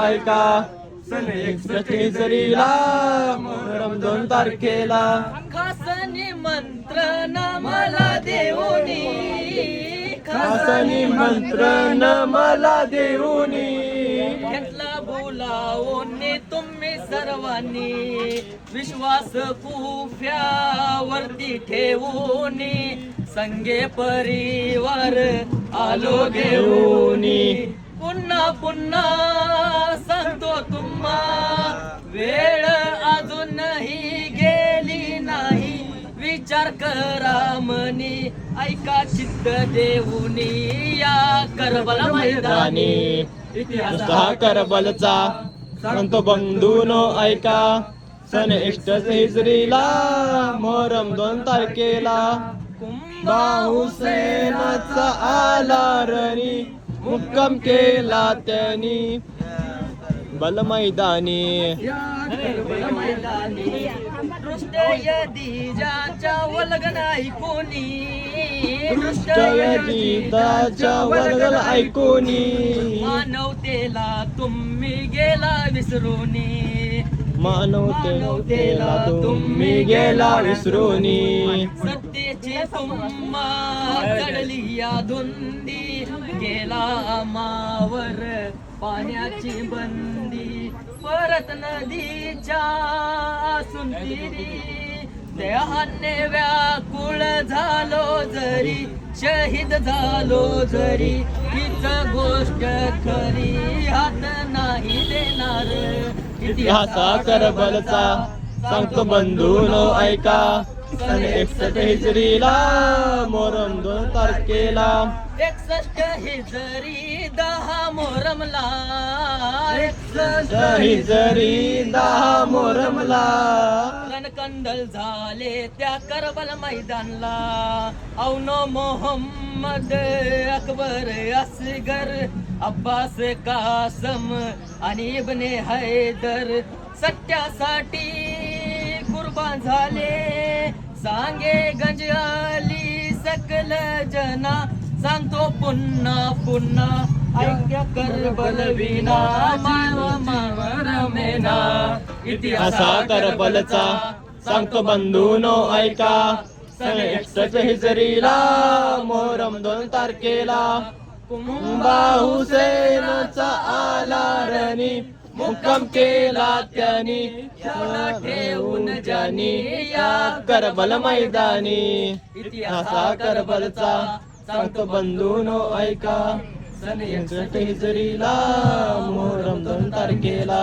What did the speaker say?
ऐका सन 61 हिजरीला मोहरम 2 तारखेला खास निमंत्रण मला देऊनी, खास निमंत्रण मला देऊनी घेतला बोलावून तुम्ही सर्वांनी, विश्वास कुफ्यावरती ठेवूनी, संगे परिवार आलो घेऊनी. पुन्हा पुन्हा सांगतो तुम्हा, वेळ अजूनही गेली नाही, विचार करा मनी, ऐका चित्त देऊनी, या करबला मैदानी. इतिहास हा करबलचा सांगतो बंधूनो ऐका, सन 61 हिजरीला मोहरम 2 तारखेला कुंभा हुसेनाचा आला रणी, मुक्काम केला त्यांनी बल मैदानी. दृष्टयदीजाच्या वल्गन ऐकूनी, दृष्टयदीजाच्या वल्गन ऐकूनी, मानवतेला तुम्ही गेला विसरूनी, मानवतेला तुम्ही गेला विसरूनी. सत्तेची तुम्हा चढली या धुंदी, गेला आमावर पाण्याची बंदी, परत नदीच्या असून तीरी, देहाने व्याकुळ झालो जरी, शहीद झालो जरी, हीच गोष्ट खरी, हात नाही देणार इतिहासा करबलचा सांगतो बंधूनो ऐका, सन 61 हिजरीला मोहरम 2 तारखेला 61 हिजरी 10 मोहरमला, 61 हिजरी 10 मोहरमला रणकंडल झाले त्या करबल मैदानला. औनो मोहम्मद अकबर असगर अब्बास कासम आणि इब्ने हैदर सत्यासाठी कुर्बान झाले, सांगे गंज आली सकल जना, सांगतो पुन्हा पुन्हा ऐक्य करबल विना, रमेना. इतिहासा करबलचा सांगतो बंधूनो ऐका, सन 61 हिजरीला मोहरम 2 तारखेला कुंभा हुसेनाचा आला रणी, मुक्काम केला त्यांनी ठेवून जानी, या करबल मैदानी. इतिहासा करबलचा सांगतो बंधूनो ऐका, सन 61 हिजरीला मोहरम 2 तारखेला